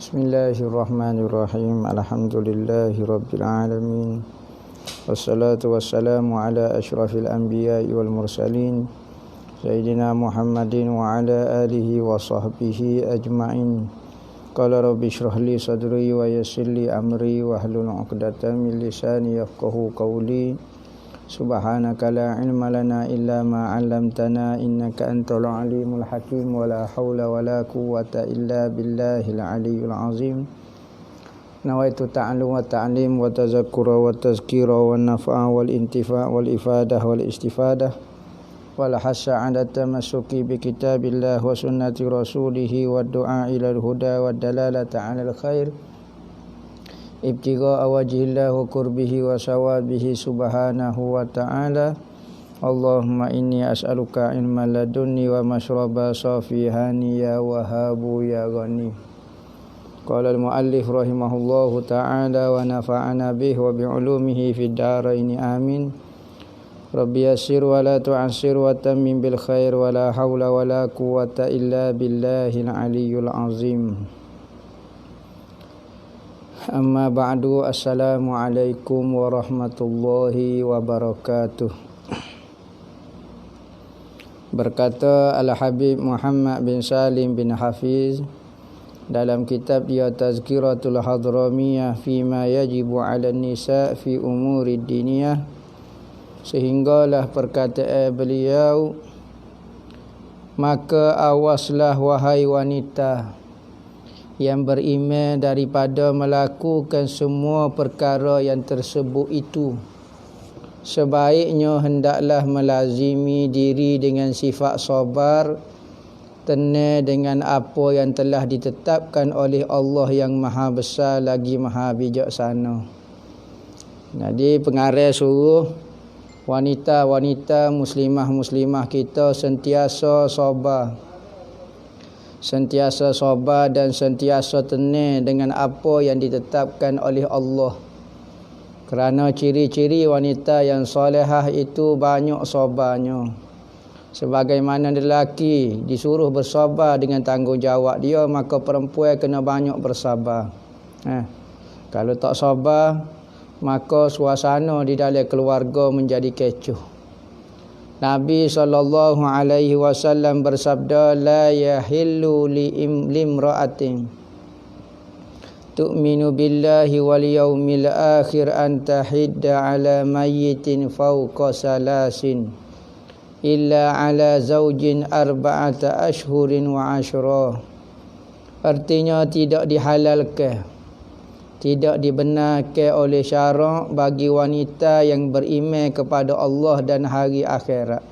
Bismillahirrahmanirrahim. Alhamdulillahirabbil alamin. Wassalatu wassalamu ala asyrafil anbiya'i wal mursalin Sayyidina Muhammadin wa ala alihi wa sahbihi ajma'in. Qala rabbi shrah li sadri wa yassir li amri wa hlul 'uqdatam min lisani yafqahu qawli. Subhanaka la ilma lana illa ma 'allamtana innaka antal alimul hakim wa la haula wa la quwwata illa billahil aliyyil azim. Nawaitu ta'allum wa ta'lim wa tazakkura wa tazkira wa nafa'a wal intifa' wal ifadah wal istifadah wal hasa 'ala tamassuki bi kitabillah wa sunnati rasulih wa du'a ila al-huda wa dalalata 'ala al-khair ibtigha'a wajhillah wa qurbihi wa sawabihi subhanahu wa ta'ala. Allahumma inni as'aluka ilman ladunni wa mashraba safihani ya wahabu ya ghani. Qala al-muallif rahimahullahu ta'ala wa nafa'ana bihi wa bi'ulumihi fid dharain amin. Rabbi yassir wa la tu'assir wa tammim bil khair wa la hawla wa la quwwata illa billahil aliyyil azim. Amma ba'du, assalamualaikum warahmatullahi wabarakatuh. Berkata Al-Habib Muhammad bin Salim bin Hafiz dalam kitab dia Tazkiratul Hadramiyah fima yajibu 'alan nisa' fi umuri diniyah, sehinggalah perkataan beliau, maka awaslah wahai wanita yang beriman daripada melakukan semua perkara yang tersebut itu. Sebaiknya hendaklah melazimi diri dengan sifat sabar, tenang dengan apa yang telah ditetapkan oleh Allah yang maha besar lagi maha bijaksana. Jadi pengarah suruh wanita-wanita muslimah-muslimah kita sentiasa sabar dan sentiasa tenang dengan apa yang ditetapkan oleh Allah. Kerana ciri-ciri wanita yang solehah itu banyak sabarnya. Sebagaimana lelaki disuruh bersabar dengan tanggungjawab dia, maka perempuan kena banyak bersabar. Kalau tak sabar, maka suasana di dalam keluarga menjadi kecoh. Nabi SAW bersabda, la yahillu limra'atin tu'minu billahi wal yawmil akhir an tahidda ala mayyitin fawqa salasin illa ala zawjin arba'ata ashhurin wa ashra. Artinya tidak dihalalkan, tidak dibenarkan oleh syarak bagi wanita yang beriman kepada Allah dan hari akhirat.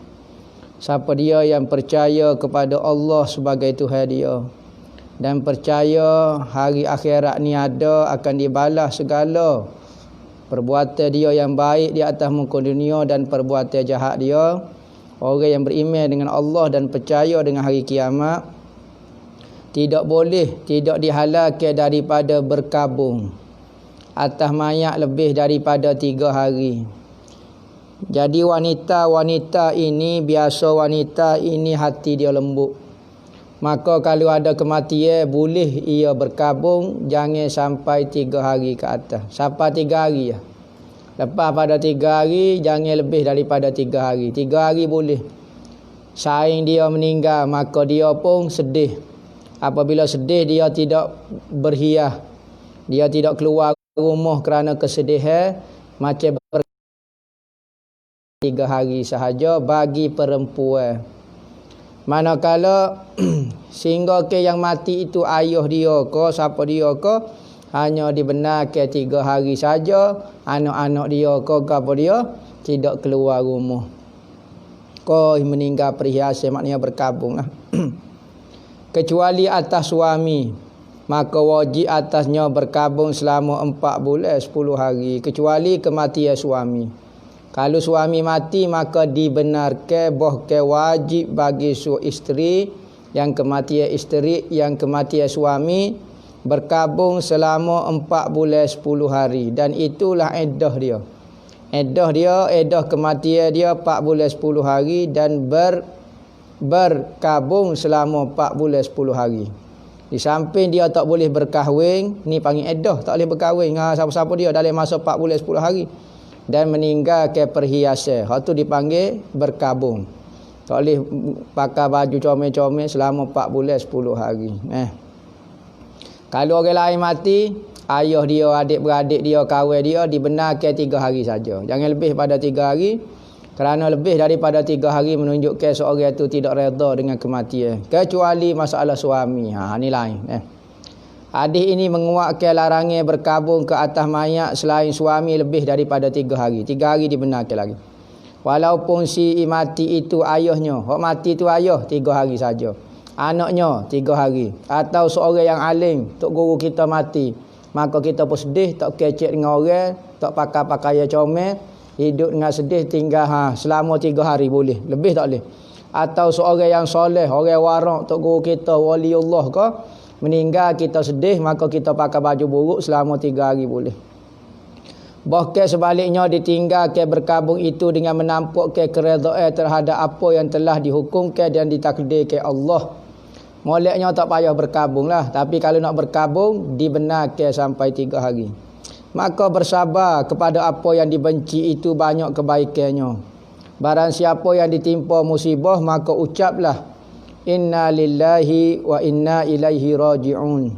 Siapa dia yang percaya kepada Allah sebagai Tuhan dia dan percaya hari akhirat ni ada, akan dibalas segala perbuatan dia yang baik di atas muka dunia dan perbuatan jahat dia. Orang yang beriman dengan Allah dan percaya dengan hari kiamat tidak boleh, tidak dihalalkan daripada berkabung atas mayat lebih daripada 3 hari. Jadi wanita-wanita ini, biasa wanita ini hati dia lembut. Maka kalau ada kematian, boleh ia berkabung, jangan sampai 3 hari ke atas. Sampai 3 hari ya. Lepas pada 3 hari, jangan lebih daripada 3 hari. 3 hari boleh. Saing dia meninggal, maka dia pun sedih. Apabila sedih, dia tidak berhias, dia tidak keluar rumah kerana kesedihan, macam 3 hari sahaja bagi perempuan. Manakala sehingga ke yang mati itu ayah dia ke siapa dia ke, hanya dibenarkan 3 hari saja. Anak-anak dia ke apa dia tidak keluar rumah. Kau meninggal perhiasan, maknanya berkabung lah. Kecuali atas suami, maka wajib atasnya berkabung selama 4 bulan 10 hari, kecuali kematian suami. Kalau suami mati, maka dibenarkan bahkan wajib bagi isteri yang kematian suami berkabung selama 4 bulan 10 hari. Dan itulah iddah dia. Iddah kematian dia 4 bulan 10 hari dan berkabung selama 4 bulan 10 hari. Di samping dia tak boleh berkahwin, ni panggil edah, tak boleh berkahwin dengan siapa-siapa dia dalam masa 4 bulan 10 hari. Dan meninggalkan perhiasan. Hak tu dipanggil berkabung. Tak boleh pakai baju comel-comel selama 4 bulan 10 hari. Kalau orang lain mati, ayah dia, adik-beradik dia, kawan dia dibenarkan 3 hari saja. Jangan lebih pada 3 hari. Kerana lebih daripada 3 hari menunjukkan seorang itu tidak redha dengan kematian. Kecuali masalah suami. Ni lain. Hadis ini menguatkan larangan berkabung ke atas mayat selain suami lebih daripada 3 hari. 3 hari dibenarkan lagi. Walaupun si mati itu ayahnya. Hak mati itu ayah 3 hari saja. Anaknya 3 hari. Atau seorang yang alim, tok guru kita mati. Maka kita pun sedih, tak kecek dengan orang, tak pakai pakaian comel. Hidup dengan sedih tinggal selama 3 hari boleh. Lebih tak boleh. Atau seorang yang soleh, orang warak, tok guru kita, waliullah ke, meninggal kita sedih, maka kita pakai baju buruk selama 3 hari boleh. Bahkan sebaliknya ditinggalkan berkabung itu dengan menampakkan keredaan terhadap apa yang telah dihukumkan dan ditakdirkan Allah. Moleknya tak payah berkabung lah. Tapi kalau nak berkabung, dibenarkan sampai 3 hari. Maka bersabar kepada apa yang dibenci itu banyak kebaikannya. Barang siapa yang ditimpa musibah, maka ucaplah inna lillahi wa inna ilaihi raji'un.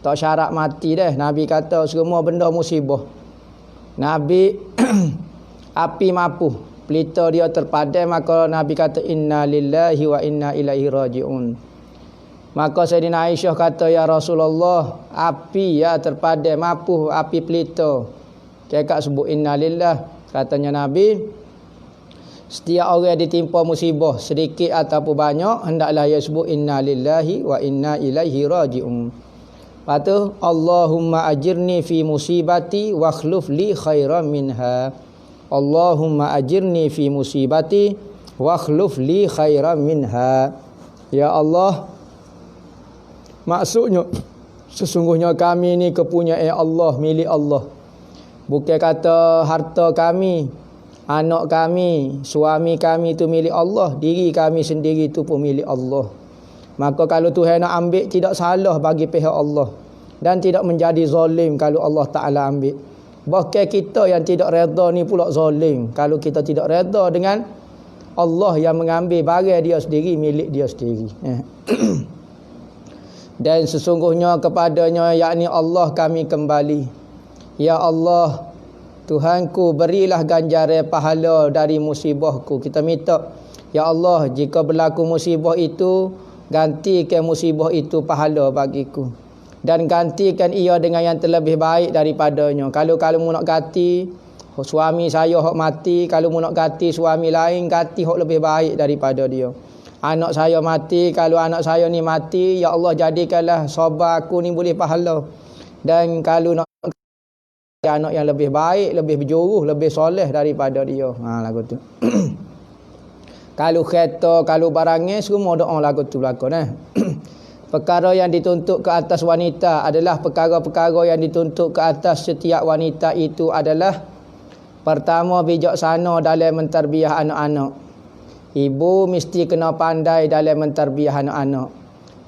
Tak syarat mati dah. Nabi kata semua benda musibah. Nabi api mampu, pelita dia terpadam, maka Nabi kata inna lillahi wa inna ilaihi raji'un. Maka Sayyidina Aisyah kata, ya Rasulullah, api ya terpadam, mampu api pelita. Cakap sebut inna lillah. Katanya Nabi, setiap orang ditimpa musibah sedikit ataupun banyak, hendaklah ia sebut inna lillahi wa inna ilaihi raji'un. Lepas tu, Allahumma ajirni fi musibati wa akhluf li khairan minha. Allahumma ajirni fi musibati wa akhluf li khairan minha. Ya Allah, maksudnya sesungguhnya kami ni kepunyaan Allah, milik Allah. Bukan kata harta kami, anak kami, suami kami itu milik Allah, diri kami sendiri itu pun milik Allah. Maka kalau Tuhan nak ambil, tidak salah bagi pihak Allah. Dan tidak menjadi zalim kalau Allah Ta'ala ambil. Bahkan kita yang tidak redha ni pula zalim kalau kita tidak redha dengan Allah yang mengambil barang dia sendiri, milik dia sendiri. Dan sesungguhnya kepadanya, yakni Allah, kami kembali. Ya Allah, Tuhanku, berilah ganjaran pahala dari musibahku. Kita minta, ya Allah, jika berlaku musibah itu, gantikan musibah itu pahala bagiku. Dan gantikan ia dengan yang terlebih baik daripadanya. Kalau kamu nak ganti suami saya hok mati, kalau mu nak ganti suami lain, ganti hok lebih baik daripada dia. Anak saya mati, kalau anak saya ni mati, ya Allah jadikanlah sabar aku ni boleh pahala. Dan kalau nak anak yang lebih baik, lebih berjuruh, lebih soleh daripada dia. Lagu tu. Kalau kereta, kalau barangnya, semua doa lagu tu belakang. Perkara yang dituntut ke atas wanita adalah perkara-perkara yang dituntut ke atas setiap wanita itu adalah pertama, bijaksana dalam mentarbiah anak-anak. Ibu mesti kena pandai dalam mentarbiah anak-anak.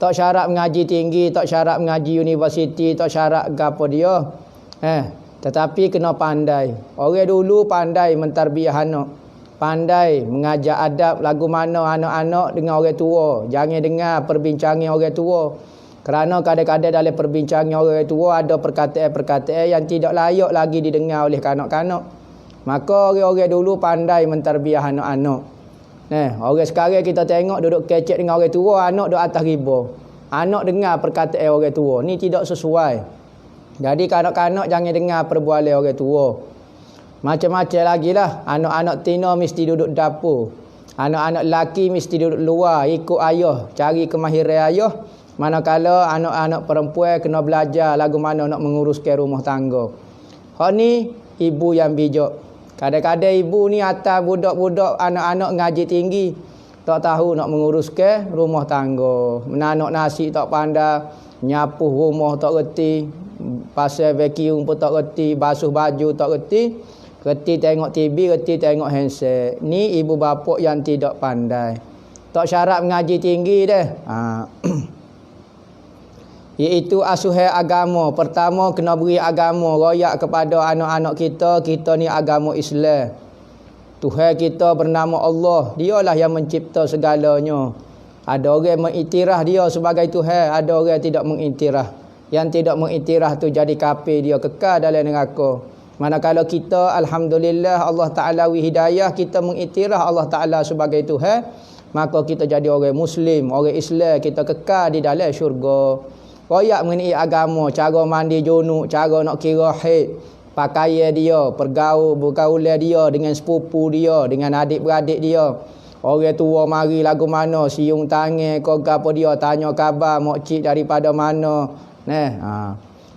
Tak syarat mengaji tinggi, tak syarat mengaji universiti, tak syarat apa dia. Tetapi kena pandai. Orang dulu pandai mentarbiah anak. Pandai mengajar adab lagu mana anak-anak dengan orang tua. Jangan dengar perbincangan orang tua. Kerana kadang-kadang dalam perbincangan orang tua ada perkataan-perkataan yang tidak layak lagi didengar oleh kanak-kanak. Maka orang-orang dulu pandai mentarbiah anak-anak. Orang sekarang kita tengok duduk kecek dengan orang tua, anak duduk atas riba. Anak dengar perkataan orang tua. Ni tidak sesuai. Jadi kanak-kanak jangan dengar perbualan orang tua. Macam-macam lagi lah. Anak-anak tina mesti duduk dapur. Anak-anak lelaki mesti duduk luar ikut ayah, cari kemahiran ayah. Manakala anak-anak perempuan kena belajar lagu mana nak menguruskan rumah tangga. Hak ni ibu yang bijak. Kadang-kadang ibu ni atas budak-budak anak-anak ngaji tinggi, tak tahu nak menguruskan rumah tangga. Menanak nasi tak pandai, nyapuh rumah tak reti, pasal vacuum pun tak reti, basuh baju tak reti, reti tengok TV, reti tengok handset. Ni ibu bapa yang tidak pandai. Tak syarat mengaji tinggi dah. Iaitu asuhai agama. Pertama kena beri agama, royak kepada anak-anak kita. Kita ni agama Islam. Tuhan kita bernama Allah. Dialah yang mencipta segalanya. Ada orang mengiktiraf dia sebagai Tuhan, ada orang tidak mengiktiraf. Yang tidak mengiktiraf tu jadi kafir, dia kekal dalam neraka. Manakala kita alhamdulillah Allah Taala wi hidayah, kita mengiktiraf Allah Taala sebagai Tuhan, maka kita jadi orang Muslim, orang Islam, kita kekal di dalam syurga. Royak mengenai agama, cara mandi junub, cara nak kira haid, pakaian dia, pergaulan dia dengan sepupu dia, dengan adik-beradik dia. Orang tua mari lagu mana, siung tangan kau gapo dia, tanya khabar mak cik daripada mana.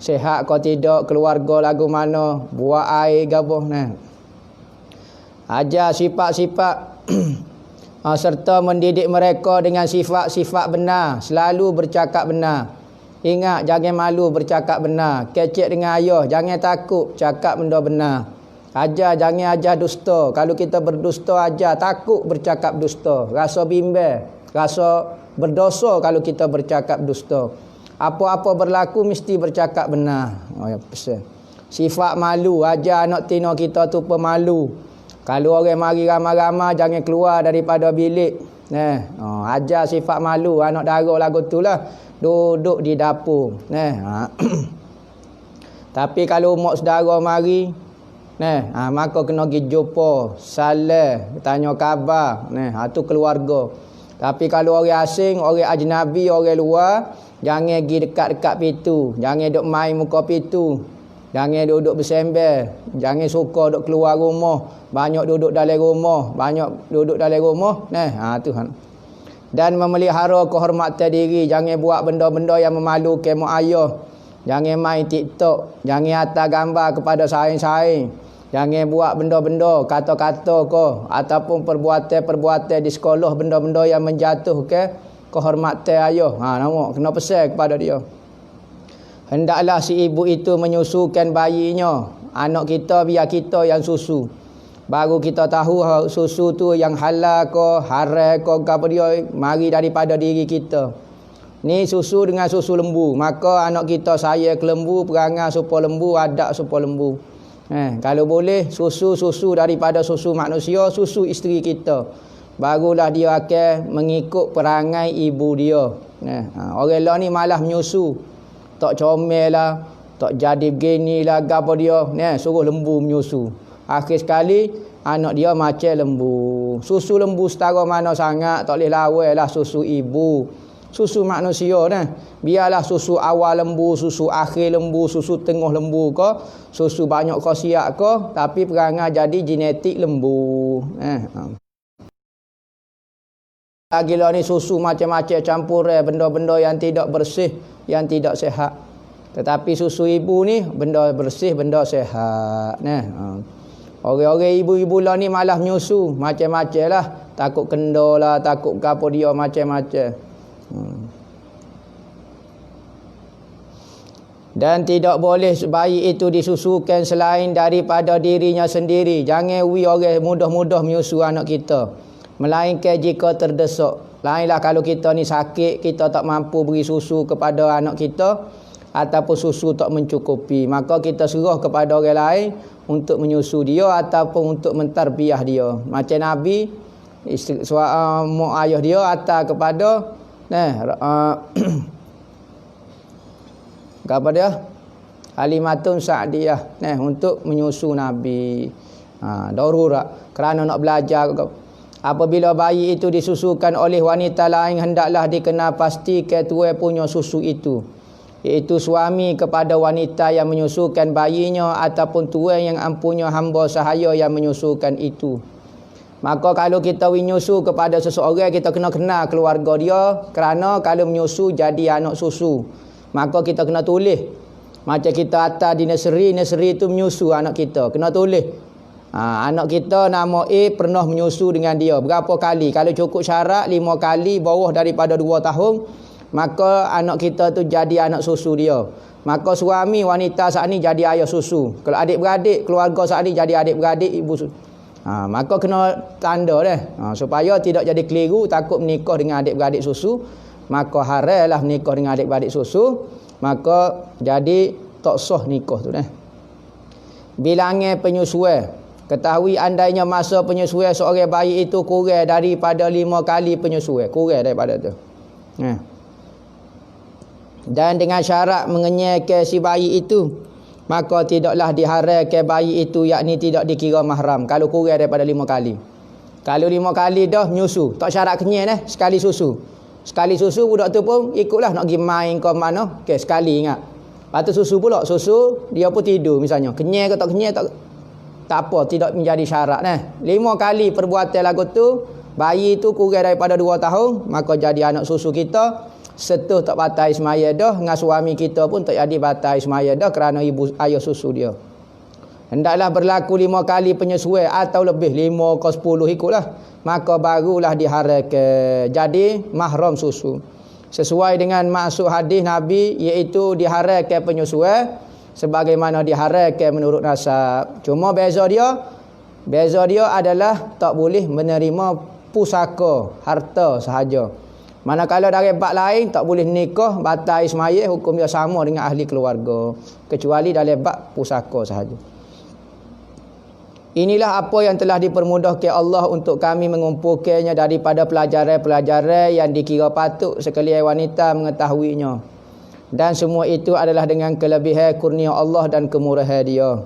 Sihat kau tidak, keluarga lagu mana, buat air gapo ajar sifat-sifat serta mendidik mereka dengan sifat-sifat benar, selalu bercakap benar. Ingat, jangan malu bercakap benar. Kecek dengan ayah, jangan takut cakap benda benar. Ajar, jangan ajar dusta. Kalau kita berdusta, ajar takut bercakap dusta. Rasa bimbang, rasa berdosa kalau kita bercakap dusta. Apa-apa berlaku mesti bercakap benar. Oh ya, pesan. Sifat malu, ajar anak tina kita tu pemalu. Kalau orang mari ramai-ramai, jangan keluar daripada bilik. Ajar sifat malu. Anak dara lagu tu lah, duduk di dapur. Tapi kalau mak saudara mari, maka kena pergi jumpa, salam, tanya khabar. Tu keluarga. Tapi kalau orang asing, orang ajnabi, orang luar, jangan pergi dekat-dekat pintu. Jangan duk main muka pintu. Jangan duduk bersembel. Jangan suka duk keluar rumah. Banyak duduk dalam rumah. Tu. Dan memelihara kehormatan diri. Jangan buat benda-benda yang memalukan mak ayah. Jangan main TikTok. Jangan hantar gambar kepada saing-saing. Jangan buat benda-benda, kata-kata ko ataupun perbuatan-perbuatan di sekolah, benda-benda yang menjatuhkan kehormatan ayah. Nampak kena pesan kepada dia. Hendaklah si ibu itu menyusukan bayinya. Anak kita biar kita yang susu. Baru kita tahu susu tu yang halal ko, haram ko, apa dia mari daripada diri kita. Ni susu dengan susu lembu. Maka anak kita sayang ke lembu, perangai supaya lembu, adat supaya lembu. Kalau boleh susu daripada susu manusia, susu isteri kita. Barulah dia akan mengikut perangai ibu dia. Orang lain ni malah menyusu. Tak comel lah, tak jadi begini lah, apa dia. Suruh lembu menyusu. Akhir sekali anak dia macam lembu. Susu lembu setara mana sangat, tak boleh lawan lah susu ibu. Susu manusia biarlah susu awal lembu, susu akhir lembu, susu tengah lembu ke, susu banyak khasiat ke, tapi perangai jadi genetik lembu. Gila ni susu macam-macam campuran benda-benda yang tidak bersih, yang tidak sehat. Tetapi susu ibu ni benda bersih, benda sehat. Orang-orang ibu-ibu lah ni malah menyusu macam-macam lah. Takut kendor lah, takut apa dia macam-macam. Dan tidak boleh bayi itu disusukan selain daripada dirinya sendiri. Jangan orang mudah-mudah menyusu anak kita, melainkan jika terdesak. Lainlah kalau kita ni sakit, kita tak mampu beri susu kepada anak kita, ataupun susu tak mencukupi, maka kita serah kepada orang lain untuk menyusu dia ataupun untuk mentarbiah dia. Macam Nabi, mak ayah dia hantar kepada apa dia? Halimatun Sa'diyah untuk menyusu Nabi. Darurat kerana nak belajar. Apabila bayi itu disusukan oleh wanita lain, hendaklah dikenal pasti ketua punya susu itu, iaitu suami kepada wanita yang menyusukan bayinya ataupun tuan yang empunya hamba sahaya yang menyusukan itu. Maka kalau kita menyusu kepada seseorang, kita kena kenal keluarga dia, kerana kalau menyusu jadi anak susu, maka kita kena tulis. Macam kita atas di nursery itu menyusu anak kita, kena tulis. Anak kita nama A pernah menyusu dengan dia berapa kali. Kalau cukup syarat 5 kali bawah daripada 2 tahun, maka anak kita tu jadi anak susu dia. Maka suami wanita saat ni jadi ayah susu. Kalau adik-beradik, keluarga saat ni jadi adik-beradik, ibu susu. Maka kena tanda supaya tidak jadi keliru, takut menikah dengan adik-beradik susu. Maka haramlah menikah dengan adik-beradik susu. maka jadi tak sah nikah tu. Bilangan penyusuan. Ketahui andainya masa penyusuan seorang bayi itu kurang daripada 5 kali penyusuan. Kurang daripada tu. Dan dengan syarat mengenyahkan si bayi itu, maka tidaklah diharamkan bayi itu, yakni tidak dikira mahram kalau kurang daripada 5 kali. Kalau 5 kali dah menyusu, tak syarat kenyang sekali susu. Sekali susu budak tu pun ikutlah nak pergi main ke mana, sekali ingat. Lepas tu susu pula, susu dia pun tidur misalnya. Kenyang ke tak kenyang tak apa, tidak menjadi syarat 5 kali perbuatan lagu tu, bayi tu kurang daripada 2 tahun, maka jadi anak susu kita. Setuh tak batal semaya dah, dengan suami kita pun tak jadi batal semaya dah kerana ibu ayah susu dia. Hendaklah berlaku 5 kali penyesuaian atau lebih, 5 ke 10 ikutlah, maka barulah diharamkan jadi mahram susu. Sesuai dengan maksud hadis Nabi, iaitu diharamkan penyesuaian sebagaimana diharamkan menurut nasab. Cuma beza dia adalah tak boleh menerima pusaka, harta sahaja. Manakala dari bab lain tak boleh nikah, batal semaya, hukum dia sama dengan ahli keluarga, kecuali dalam bab pusaka sahaja. Inilah apa yang telah dipermudahkan Allah untuk kami mengumpulkannya daripada pelajaran-pelajaran yang dikira patut sekalian wanita mengetahuinya. Dan semua itu adalah dengan kelebihan kurnia Allah dan kemurahan Dia.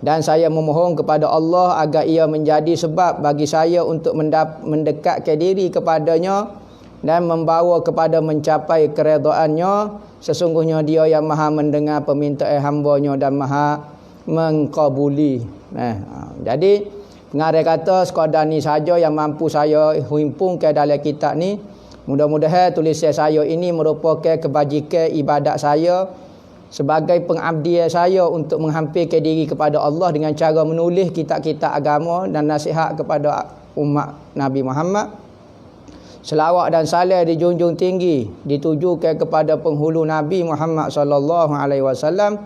Dan saya memohon kepada Allah agar Ia menjadi sebab bagi saya untuk mendekatkan diri kepadanya dan membawa kepada mencapai keredaannya. Sesungguhnya Dia yang maha mendengar permintaan hamba-Nya dan maha mengkabuli. Jadi pengarang kata sekadar ni saja yang mampu saya himpunkan dalam kitab ni. Mudah-mudahan tulisan saya ini merupakan kebajikan ibadat saya sebagai pengabdian saya untuk menghampirkan diri kepada Allah dengan cara menulis kitab-kitab agama dan nasihat kepada umat Nabi Muhammad. Selawat dan salam dijunjung tinggi ditujukan kepada penghulu Nabi Muhammad sallallahu alaihi wasallam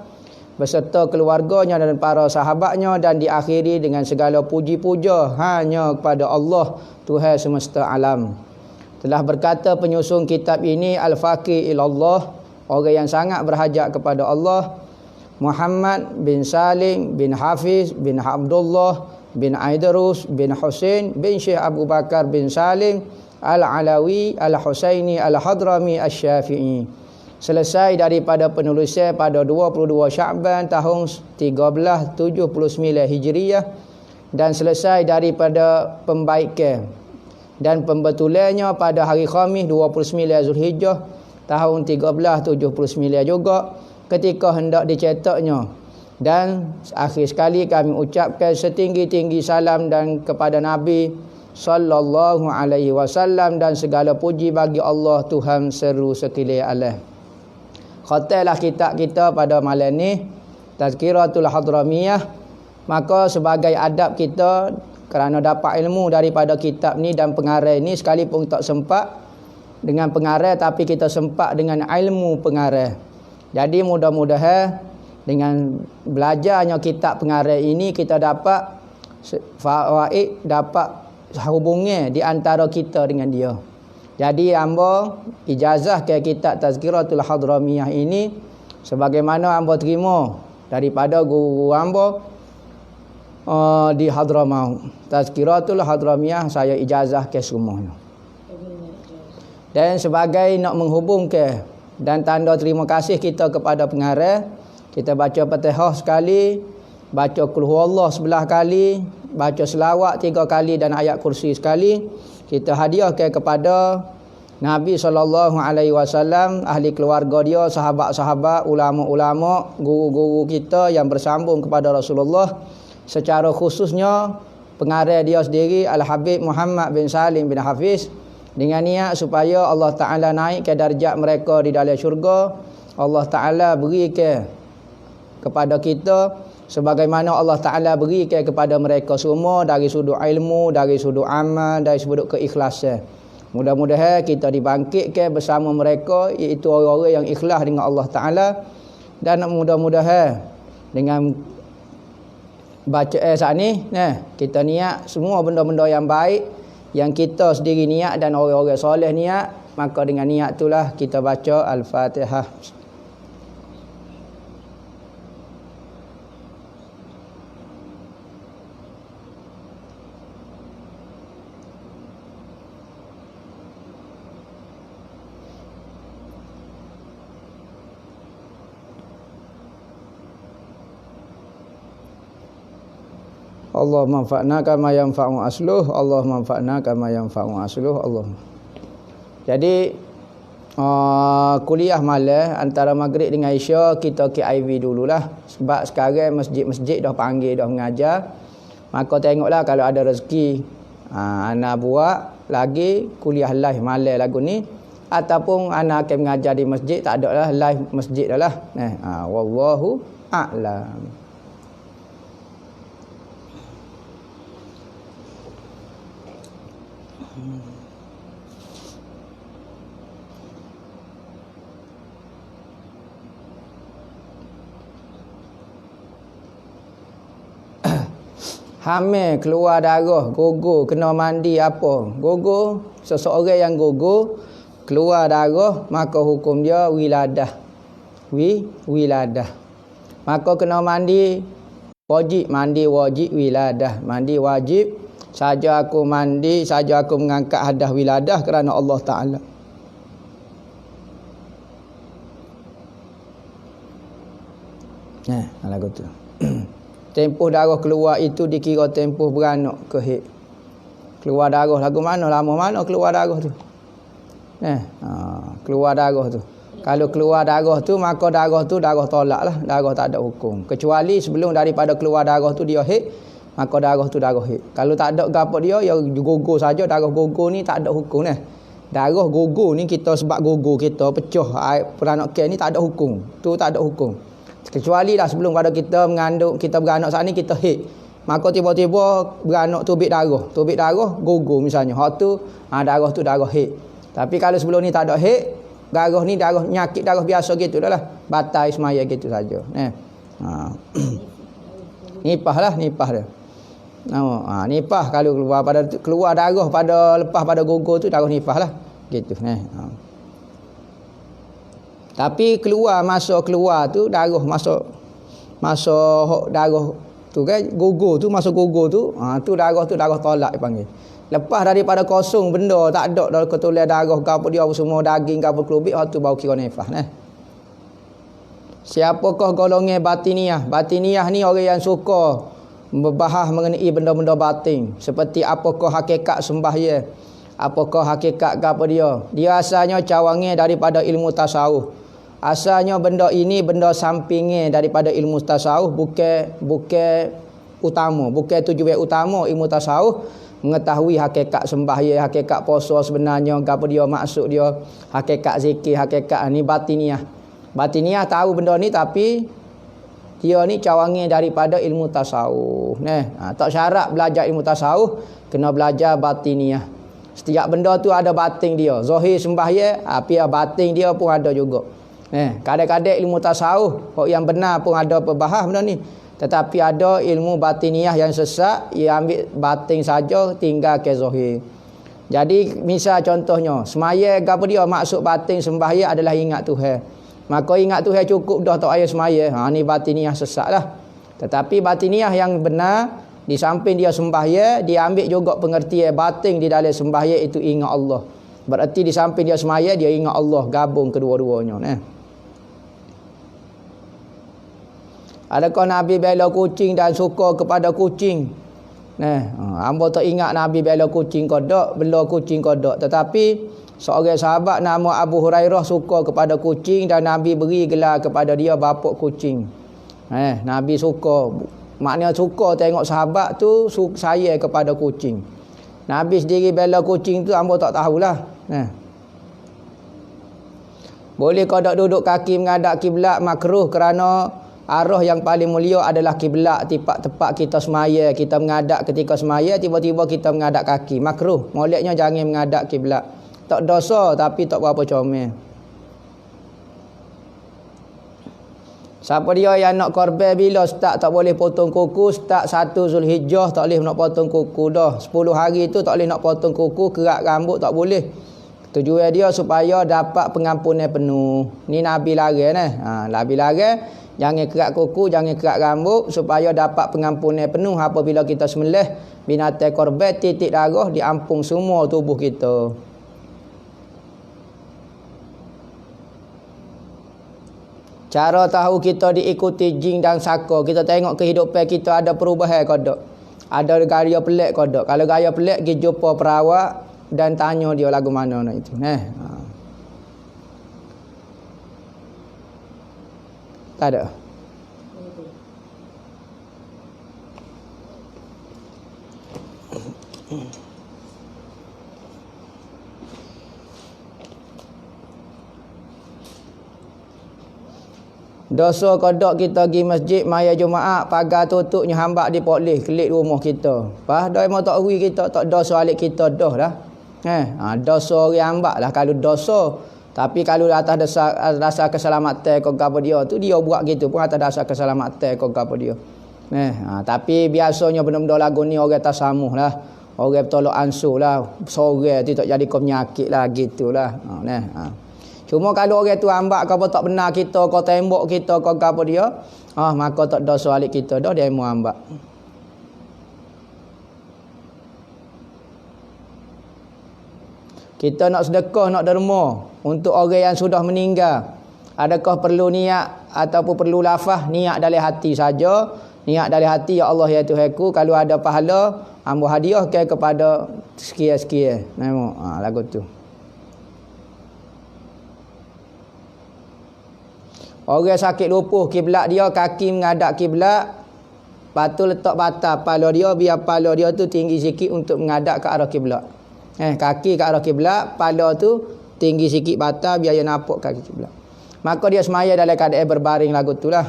beserta keluarganya dan para sahabatnya, dan diakhiri dengan segala puji-puja hanya kepada Allah Tuhan semesta alam. Telah berkata penyusun kitab ini al-faqih ilallah, orang yang sangat berhajat kepada Allah, Muhammad bin Salim bin Hafiz bin Abdullah bin Aidarus bin Husain bin Syekh Abu Bakar bin Salim Al-Alawi Al-Husaini Al-Hadrami Al-Syafi'i. Selesai daripada penulisan pada 22 Sya'ban tahun 1379 Hijriah, dan selesai daripada pembaikan dan pembetulannya pada hari Khamis 29 Zulhijjah tahun 1379 juga ketika hendak dicetaknya. Dan akhir sekali kami ucapkan setinggi-tinggi salam dan kepada Nabi sallallahu alaihi wasallam, dan segala puji bagi Allah Tuhan seru sekalian alam. Khatamlah kitab kita pada malam ni, Tazkiratul Hadramiyah. Maka sebagai adab kita kerana dapat ilmu daripada kitab ni dan pengarang ni, sekalipun tak sempat dengan pengarang tapi kita sempat dengan ilmu pengarang. Jadi mudah-mudahan dengan belajarnya kitab pengarang ini kita dapat fawaid, dapat hubungan di antara kita dengan dia. Jadi hamba ijazah ke kitab Tazkiratul Hadramiyah ini sebagaimana hamba terima daripada guru hamba di Hadramaut. Tazkiratul Hadramiyah saya ijazah ke semuanya. Dan sebagai nak menghubungkan dan tanda terima kasih kita kepada pengarang, kita baca Fatihah sekali, baca Qul Huwallah 11 kali, baca selawat 3 kali dan ayat kursi sekali. Kita hadiahkan kepada Nabi SAW, ahli keluarga dia, sahabat-sahabat, ulama-ulama, guru-guru kita yang bersambung kepada Rasulullah. Secara khususnya pengarang dia sendiri Al-Habib Muhammad bin Salim bin Hafiz, dengan niat supaya Allah Ta'ala naikkan darjat mereka di dalam syurga. Allah Ta'ala berikan kepada kita sebagaimana Allah Ta'ala berikan kepada mereka semua dari sudut ilmu, dari sudut amal, dari sudut keikhlasan. Mudah-mudahan kita dibangkitkan bersama mereka, iaitu orang-orang yang ikhlas dengan Allah Ta'ala. Dan mudah-mudahan dengan bacaan saat ni, kita niat semua benda-benda yang baik yang kita sendiri niat dan orang-orang soleh niat, maka dengan niat itulah kita baca Al-Fatihah. Allah manfa'na kama yanfa'u asluh, Allah manfa'na kama yanfa'u asluh, Allah. Jadi kuliah malam antara maghrib dengan isya kita KIV dululah. Sebab sekarang masjid-masjid dah panggil dah mengajar. Maka tengoklah kalau ada rezeki anak buat lagi kuliah live malam lagu ni, ataupun anak akan mengajar di masjid, tak ada lah live masjid dah lah. Wallahu a'lam. Hamil keluar darah, gugur, kena mandi apa? Gugur, seseorang yang gugur keluar darah, maka hukum dia wiladah. Wiladah. Maka kena mandi wajib, mandi wajib wiladah, mandi wajib. Saja aku mandi, saja aku mengangkat hadas wiladah kerana Allah Taala. Lagu tu. Tempoh darah keluar itu dikira tempoh beranak ke haid. Keluar darah lagu mana, lama mana keluar darah tu? Keluar darah tu. Kalau keluar darah tu, maka darah tu darah tolak lah, darah tak ada hukum. Kecuali sebelum daripada keluar darah tu dia haid, maka darah tu darah haid. Kalau tak ada gapo dia, ya gugur saja. Darah gugur ni tak ada hukum . Darah gugur ni kita sebab gugur kita pecah air peranakan ni tak ada hukum. Tu tak ada hukum. Kecuali dah sebelum pada kita mengandung, kita beranak saat ni kita haid. Maka tiba-tiba beranak tubik darah gugur misalnya. Hak tu darah tu darah haid. Tapi kalau sebelum ni tak ada haid, darah ni darah nyakit, darah biasa gitu dah lah. Batal semaya gitu saja. Nipah dia. Nipah kalau keluar darah pada lepas pada gugur tu darah nipah lah. Gitu. Tapi masa keluar tu darah masuk darah tu kan, gugur tu, masuk gugur tu, tu darah tolak dipanggil. Lepas daripada kosong benda tak ada dalam ketulan darah gapo dia semua daging gapo kelubik, tu baru kira nifas . Siapakah golongan batiniah? Batiniah ni orang yang suka membahas mengenai benda-benda batin, seperti apakah hakikat sembahyang, apakah hakikat gapo dia. Dia asalnya cawangnya daripada ilmu tasawuf. Asalnya benda ini benda sampingnya daripada ilmu tasawuf, bukan utama, bukan tujuan utama ilmu tasawuf mengetahui hakikat sembahyang, hakikat puasa sebenarnya, apa dia maksud dia, hakikat zikir, hakikat ni batiniah. Batiniah tahu benda ni tapi dia ni cawangnya daripada ilmu tasawuf. Tak syarat belajar ilmu tasawuf, kena belajar batiniah. Setiap benda tu ada batin dia. Zahir sembahyang, tapi batin dia pun ada juga. Kadang-kadang ilmu tasawuf yang benar pun ada perbahas benda ni. Tetapi ada ilmu batiniah yang sesat, ia ambil batin saja, tinggal ke zahir. Jadi misal contohnya, semaya apa dia maksud batin sembahyang adalah ingat Tuhan. Maka ingat Tuhan cukup dah tak payah semaya. Ni batiniah sesat lah. Tetapi batiniah yang benar, di samping dia sembahyang, dia ambil juga pengertian batin di dalam sembahyang itu ingat Allah. Berarti di samping dia semaya, dia ingat Allah, gabung kedua-duanya. Adakah Nabi bela kucing dan suka kepada kucing? Hamba tak ingat Nabi bela kucing kodok, bela kucing kodok. Tetapi seorang sahabat nama Abu Hurairah suka kepada kucing dan Nabi beri gelar kepada dia bapak kucing. Nabi suka, maknanya suka tengok sahabat tu sayang kepada kucing. Nabi sendiri bela kucing tu hamba tak tahulah. Boleh kodok duduk kaki menghadap kiblat makruh kerana arah yang paling mulia adalah kiblat. Tepat kita semaya, kita menghadap ketika semaya, tiba-tiba kita menghadap kaki. Makruh. Moleknya jangan menghadap kiblat. Tak dosa tapi tak berapa comel. Siapa dia yang nak korban bila start tak boleh potong kuku, start 1 Zulhijjah tak boleh nak potong kuku dah. 10 hari tu tak boleh nak potong kuku, kerak rambut tak boleh. Tujuan dia supaya dapat pengampunan penuh. Ni Nabi larang Nabi larang jangan kerak kuku, jangan kerak rambut supaya dapat pengampunan penuh apabila kita sembelih binatang korban, titik darah diampung semua tubuh kita. Cara tahu kita diikuti jin dan saka, kita tengok kehidupan kita ada perubahan ke tak. Ada gaya pelik kodok. Kalau gaya pelik pergi jumpa perawat dan tanya dia lagu mana nak itu. Tak ada. Dosa kodok kita pergi masjid maya Jumaat, pagar tutupnya hambak di polis kelik rumah kita. Pas dah mau tak hui kita tak dosa alik kita dah dah. Dosa orang hambak lah kalau dosa. Tapi kalau atas dasar keselamatan kau gapo dia tu dia buat gitu pun atas dasar keselamatan kau gapo dia. Tapi biasanya benda-benda lagu ni orang tak samuh lah. Orang tolak ansur lah. Sore tu tak jadi kau penyakit lah gitulah. Cuma kalau orang tu hambak kau tak benar kita, kau tembok kita, kau gapo dia, maka tak dosa alik kita dah dia mu hambak. Kita nak sedekah, nak derma untuk orang yang sudah meninggal. Adakah perlu niat ataupun perlu lafaz? Niat dari hati saja. Niat dari hati, ya Allah ya Tuhanku, kalau ada pahala, hamba hadiah kepada sekian-sekian. Nampak lagu tu. Orang sakit lumpuh kiblat dia, kaki menghadap kiblat, patu letak batal kepala dia, biar kepala dia tu tinggi sikit untuk menghadap ke arah kiblat. Kaki ke arah kiblat, kepala tu tinggi sikit batal biar dia nampak kaki kiblat. Maka dia semaya dalam keadaan berbaring lagu tu lah.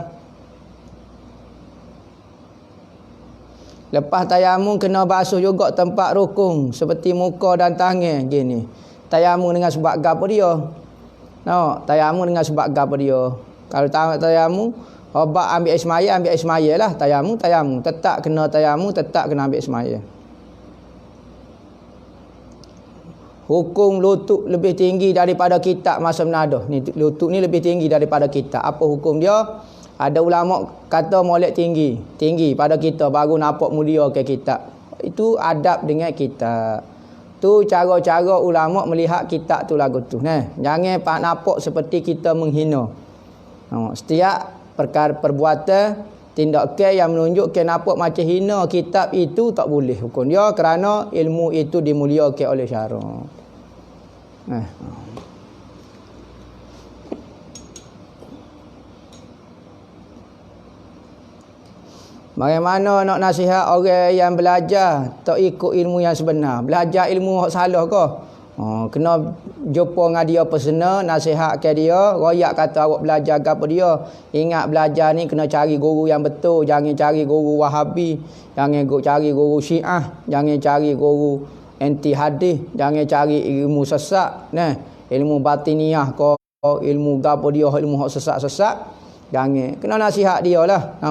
Lepas tayamum kena basuh juga tempat rukun seperti muka dan tangan gini. Tayamum dengan sebab gapo dia? Tayamum dengan sebab gapo dia? Kalau tayamum, obat ambil air semaya lah. Tayamum. Tetap kena tayamum, tetap kena ambil semaya. Hukum lutut lebih tinggi daripada kitab masa menadah. Ni lutut ni lebih tinggi daripada kitab. Apa hukum dia? Ada ulama kata molek tinggi pada kita baru nampak mulia ke kitab. Itu adab dengan kitab. Tu cara-cara ulama melihat kitab tu lagu tu. Jangan pak nampak seperti kita menghina. Setiap perkara perbuatan tindakan yang menunjukkan nampak macam hina kitab itu tak boleh hukum dia kerana ilmu itu dimuliakan oleh syarak. Bagaimana nak nasihat orang yang belajar tak ikut ilmu yang sebenar? Belajar ilmu hak salah ke? Kena jumpa dengan dia personal, nasihat ke dia, royak kata awak belajar apa dia. Ingat belajar ni kena cari guru yang betul, jangan cari guru Wahabi, jangan cari guru Syiah, jangan cari guru anti hadis, jangan cari ilmu sesat, ilmu batiniah ke, ilmu gapo dia, ilmu hak sesat-sesat. Jangan. Kena nasihat dia lah.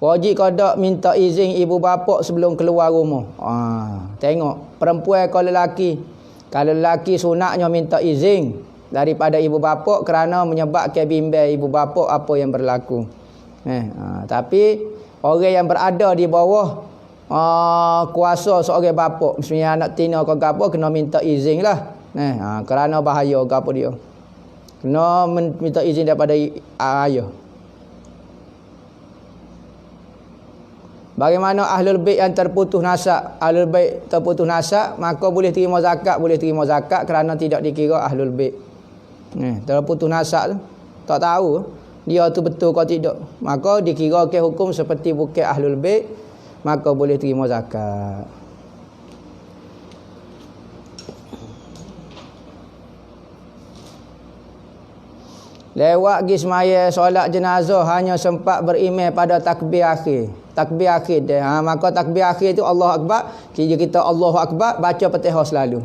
Wajib kodok minta izin ibu bapa sebelum keluar rumah. Tengok perempuan kalau lelaki. Kalau lelaki sunatnya minta izin daripada ibu bapa kerana menyebabkan bimbang ibu bapa apa yang berlaku. Tapi orang yang berada di bawah kuasa seorang bapa, misalnya anak tina ke apa, kena minta izin lah. Kerana bahaya ke apa dia. Kena minta izin daripada ayah. Bagaimana ahlul bait yang terputus nasab? Ahlul bait terputus nasab, maka boleh terima zakat kerana tidak dikira ahlul bait. Terputus nasab tu tak tahu dia tu betul ke tidak, maka dikira ke hukum seperti bukan ahlul bait, maka boleh terima zakat. Lewat pergi semaya solat jenazah hanya sempat berimam pada takbir akhir. Takbir akhir dia. Maka takbir akhir itu Allahu Akbar. Jika kita Allahu Akbar, baca Fatihah selalu.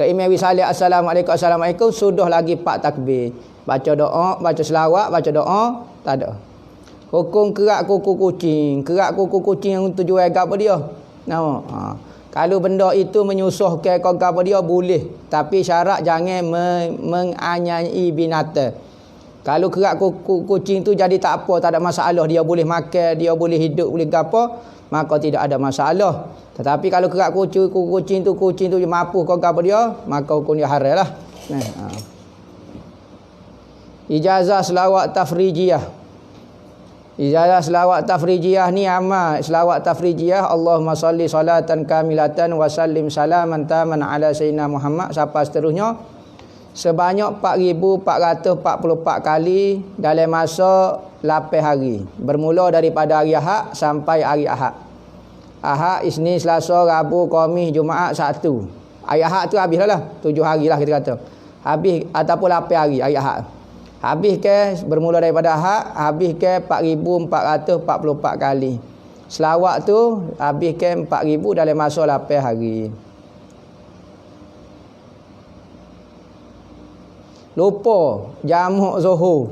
Tak imam wisalih assalamualaikum, assalamualaikum, sudah lagi 4 takbir. Baca doa, baca selawat, baca doa, tak ada. Hukum kerak kuku kucing. Kerak kuku kucing yang tujuan apa dia? Kalau benda itu menyusahkan kau apa dia boleh. Tapi syarat jangan menganiaya binatang. Kalau kerak kucing tu jadi tak apa, tak ada masalah, dia boleh makan, dia boleh hidup, boleh gapo, maka tidak ada masalah. Tetapi kalau kerak kucing tu mampu kau gapo dia, maka hukum dia haram lah. Ijazah selawat tafrijiyah. Ijazah selawat tafrijiyah ni amal selawat tafrijiyah Allahumma salli salatan kamilatan wa sallim salaman taman ala sayyidina Muhammad sampai seterusnya sebanyak 4444 kali dalam masa 8 hari. Bermula daripada hari Ahad sampai hari Ahad. Ahad, Isnin, Selasa, Rabu, Khamis, Jumaat, Sabtu. Hari Ahad tu habis lah 7 hari lah kita kata. Habis ataupun 8 hari hari Ahad. Habis ke bermula daripada Ahad, habis ke 4444 kali. Selawat tu habis ke 4000 dalam masa 8 hari. Lupa jamak Zuhur.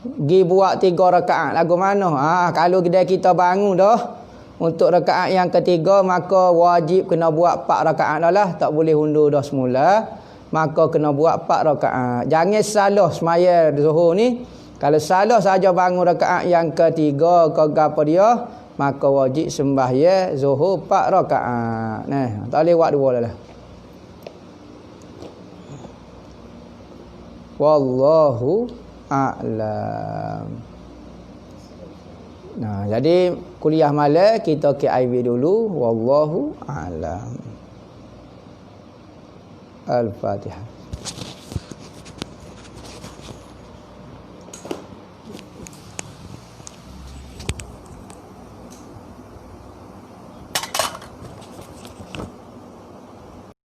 Gi buat 3 rakaat lagu mana? Kalau kita bangun dah untuk rakaat yang ketiga maka wajib kena buat 4 rakaat dah lah, tak boleh undur dah semula. Maka kena buat 4 rakaat. Jangan salah semaya Zuhur ni. Kalau salah saja bangun rakaat yang ketiga ke apa dia, maka wajib sembahyang Zuhur 4 rakaat. Nah, tak boleh buat 2 dah lah. Wallahu a'lam. Nah, jadi kuliah malam kita KIV dulu. Wallahu a'lam. Al-Fatihah.